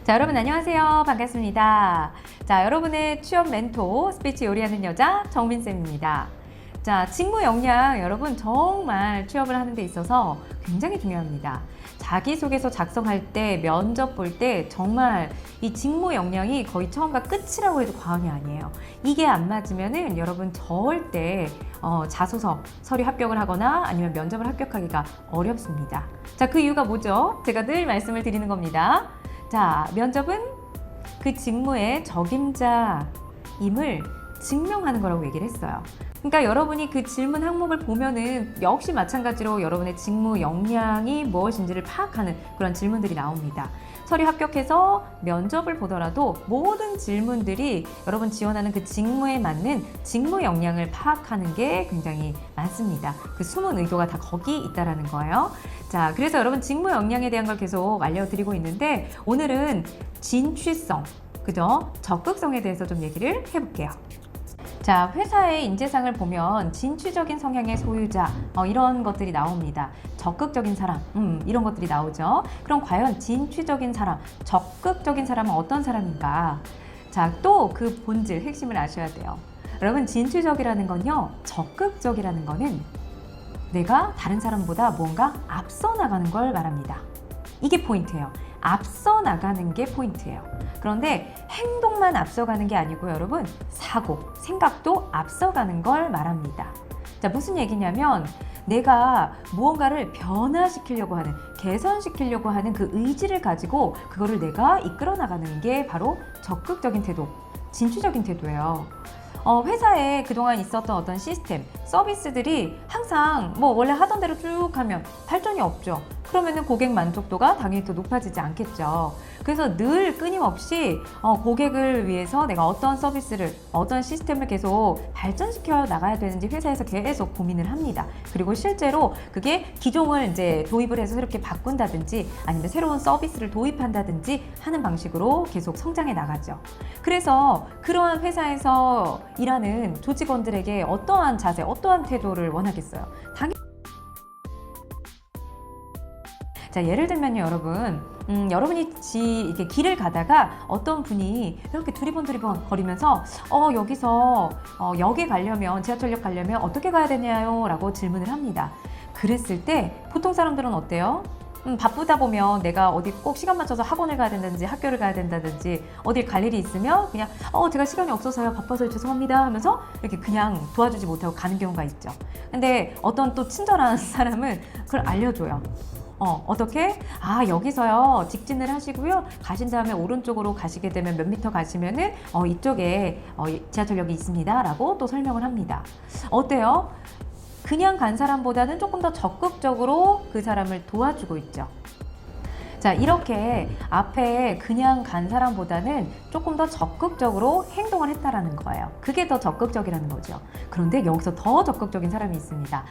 자, 여러분 안녕하세요. 반갑습니다. 자, 여러분의 취업 멘토, 스피치 요리하는 여자 정민쌤입니다. 자, 직무 역량 여러분 정말 취업을 하는 데 있어서 굉장히 중요합니다. 자기소개서 작성할 때, 면접 볼 때 정말 이 직무 역량이 거의 처음과 끝이라고 해도 과언이 아니에요. 이게 안 맞으면은 여러분 절대 자소서 서류 합격을 하거나 아니면 면접을 합격하기가 어렵습니다. 자, 그 이유가 뭐죠? 제가 늘 말씀을 드리는 겁니다. 자, 면접은 그 직무의 적임자임을 증명하는 거라고 얘기를 했어요. 그러니까 여러분이 그 질문 항목을 보면은 역시 마찬가지로 여러분의 직무 역량이 무엇인지를 파악하는 그런 질문들이 나옵니다. 서류 합격해서 면접을 보더라도 모든 질문들이 여러분 지원하는 그 직무에 맞는 직무 역량을 파악하는 게 굉장히 많습니다. 그 숨은 의도가 다 거기 있다라는 거예요. 자, 그래서 여러분 직무 역량에 대한 걸 계속 알려드리고 있는데 오늘은 진취성, 그죠? 적극성에 대해서 좀 얘기를 해볼게요. 자, 회사의 인재상을 보면 진취적인 성향의 소유자 이런 것들이 나옵니다. 적극적인 사람 이런 것들이 나오죠. 그럼 과연 진취적인 사람, 적극적인 사람은 어떤 사람인가? 자, 또 그 본질, 핵심을 아셔야 돼요. 여러분, 진취적이라는 건요, 적극적이라는 거는 내가 다른 사람보다 뭔가 앞서 나가는 걸 말합니다. 이게 포인트예요. 앞서 나가는 게 포인트예요. 그런데 행동만 앞서가는 게 아니고 여러분, 사고, 생각도 앞서가는 걸 말합니다. 자, 무슨 얘기냐면 내가 무언가를 변화시키려고 하는, 개선시키려고 하는 그 의지를 가지고 그거를 내가 이끌어 나가는 게 바로 적극적인 태도, 진취적인 태도예요. 회사에 그동안 있었던 어떤 시스템, 서비스들이 항상 뭐 원래 하던 대로 쭉 하면 발전이 없죠. 그러면은 고객 만족도가 당연히 또 높아지지 않겠죠. 그래서 늘 끊임없이 고객을 위해서 내가 어떤 서비스를, 어떤 시스템을 계속 발전시켜 나가야 되는지 회사에서 계속 고민을 합니다. 그리고 실제로 그게 기종을 이제 도입을 해서 새롭게 바꾼다든지 아니면 새로운 서비스를 도입한다든지 하는 방식으로 계속 성장해 나가죠. 그래서 그러한 회사에서 일하는 조직원들에게 어떠한 자세, 어떠한 태도를 원하겠어요? 자, 예를 들면요, 여러분. 여러분이 이렇게 길을 가다가 어떤 분이 이렇게 두리번 거리면서 여기서 역에 가려면, 지하철역 가려면 어떻게 가야 되냐요? 라고 질문을 합니다. 그랬을 때 보통 사람들은 어때요? 바쁘다 보면 내가 어디 꼭 시간 맞춰서 학원을 가야 된다든지 학교를 가야 된다든지 어딜 갈 일이 있으면 그냥 제가 시간이 없어서요, 바빠서 죄송합니다 하면서 이렇게 그냥 도와주지 못하고 가는 경우가 있죠. 근데 어떤 또 친절한 사람은 그걸 알려줘요. 어떻게? 여기서요, 직진을 하시고요, 가신 다음에 오른쪽으로 가시게 되면 몇 미터 가시면은, 이쪽에, 지하철역이 있습니다. 라고 또 설명을 합니다. 어때요? 그냥 간 사람보다는 조금 더 적극적으로 그 사람을 도와주고 있죠. 자, 이렇게 앞에 그냥 간 사람보다는 조금 더 적극적으로 행동을 했다라는 거예요. 그게 더 적극적이라는 거죠. 그런데 여기서 더 적극적인 사람이 있습니다.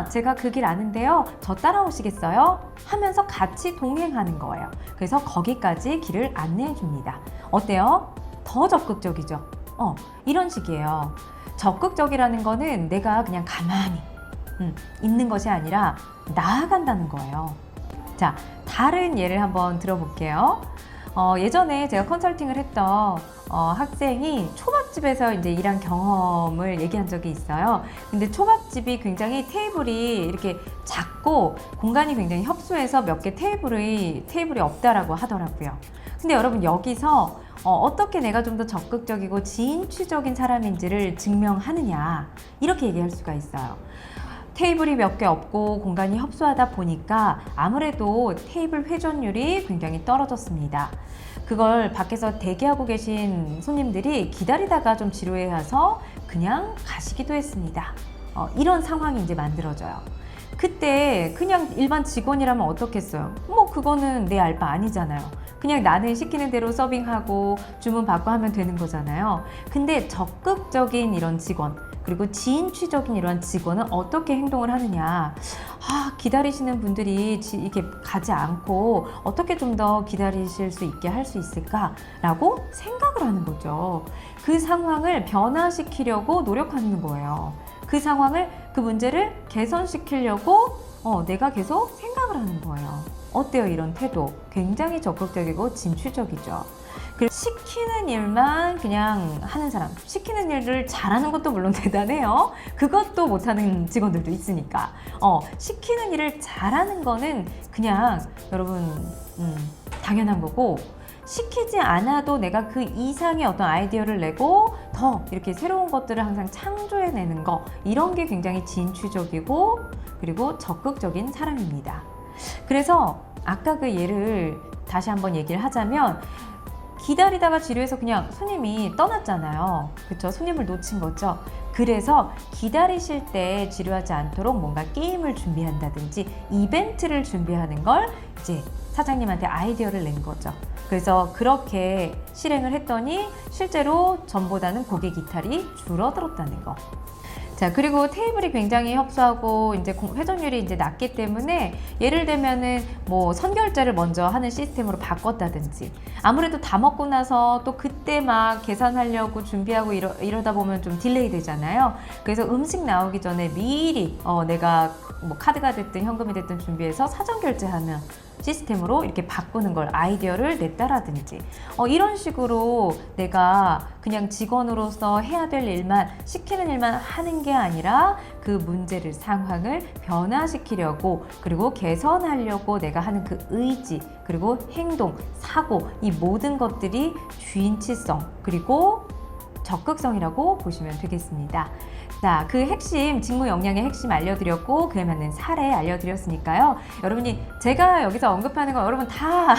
제가 그 길 아는데요, 저 따라오시겠어요? 하면서 같이 동행하는 거예요. 그래서 거기까지 길을 안내해 줍니다. 어때요? 더 적극적이죠? 이런 식이에요. 적극적이라는 거는 내가 그냥 가만히 있는 것이 아니라 나아간다는 거예요. 자, 다른 예를 한번 들어볼게요. 예전에 제가 컨설팅을 했던 학생이 초밥집에서 이제 일한 경험을 얘기한 적이 있어요. 근데 초밥집이 굉장히 테이블이 이렇게 작고 공간이 굉장히 협소해서 몇 개 테이블이 없다라고 하더라고요. 근데 여러분, 여기서 어떻게 내가 좀 더 적극적이고 진취적인 사람인지를 증명하느냐, 이렇게 얘기할 수가 있어요. 테이블이 몇 개 없고 공간이 협소하다 보니까 아무래도 테이블 회전율이 굉장히 떨어졌습니다. 그걸 밖에서 대기하고 계신 손님들이 기다리다가 좀 지루해해서 그냥 가시기도 했습니다. 이런 상황이 이제 만들어져요. 그때 그냥 일반 직원이라면 어떻겠어요? 그거는 내 알 바 아니잖아요. 그냥 나는 시키는 대로 서빙하고 주문 받고 하면 되는 거잖아요. 근데 적극적인 이런 직원, 그리고 진취적인 이러한 직원은 어떻게 행동을 하느냐. 기다리시는 분들이 이렇게 가지 않고 어떻게 좀 더 기다리실 수 있게 할 수 있을까라고 생각을 하는 거죠. 그 상황을 변화시키려고 노력하는 거예요. 그 상황을, 그 문제를 개선시키려고 내가 계속 생각을 하는 거예요. 어때요? 이런 태도 굉장히 적극적이고 진취적이죠. 그리고 시키는 일만 그냥 하는 사람, 시키는 일을 잘하는 것도 물론 대단해요. 그것도 못하는 직원들도 있으니까 시키는 일을 잘하는 거는 그냥 여러분 당연한 거고, 시키지 않아도 내가 그 이상의 어떤 아이디어를 내고 더 이렇게 새로운 것들을 항상 창조해내는 거, 이런 게 굉장히 진취적이고 그리고 적극적인 사람입니다. 그래서 아까 그 예를 다시 한번 얘기를 하자면, 기다리다가 지루해서 그냥 손님이 떠났잖아요. 그쵸? 손님을 놓친 거죠. 그래서 기다리실 때 지루하지 않도록 뭔가 게임을 준비한다든지 이벤트를 준비하는 걸 이제 사장님한테 아이디어를 낸 거죠. 그래서 그렇게 실행을 했더니 실제로 전보다는 고객 이탈이 줄어들었다는 거. 자, 그리고 테이블이 굉장히 협소하고 이제 회전율이 이제 낮기 때문에, 예를 들면은 뭐 선결제를 먼저 하는 시스템으로 바꿨다든지, 아무래도 다 먹고 나서 또 그때 막 계산하려고 준비하고 이러다 보면 좀 딜레이 되잖아요. 그래서 음식 나오기 전에 미리 내가 뭐 카드가 됐든 현금이 됐든 준비해서 사전 결제하는 시스템으로 이렇게 바꾸는 걸 아이디어를 냈다라든지, 이런 식으로 내가 그냥 직원으로서 해야 될 일만, 시키는 일만 하는 게 아니라 그 문제를, 상황을 변화시키려고, 그리고 개선하려고 내가 하는 그 의지, 그리고 행동, 사고, 이 모든 것들이 주인치성 그리고 적극성이라고 보시면 되겠습니다. 자, 그 핵심, 직무 역량의 핵심 알려드렸고, 그에 맞는 사례 알려드렸으니까요. 여러분이 제가 여기서 언급하는 거 여러분 다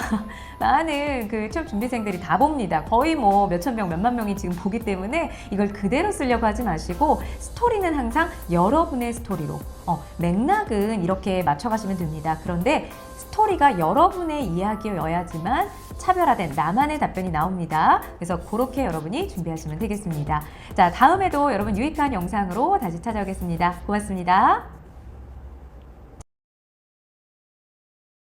많은 그 취업 준비생들이 다 봅니다. 거의 뭐 몇천 명, 몇만 명이 지금 보기 때문에 이걸 그대로 쓰려고 하지 마시고, 스토리는 항상 여러분의 스토리로, 맥락은 이렇게 맞춰가시면 됩니다. 그런데 스토리가 여러분의 이야기여야지만 차별화된 나만의 답변이 나옵니다. 그래서 그렇게 여러분이 준비하시면 되겠습니다. 자, 다음에도 여러분 유익한 영상으로 다시 찾아오겠습니다. 고맙습니다.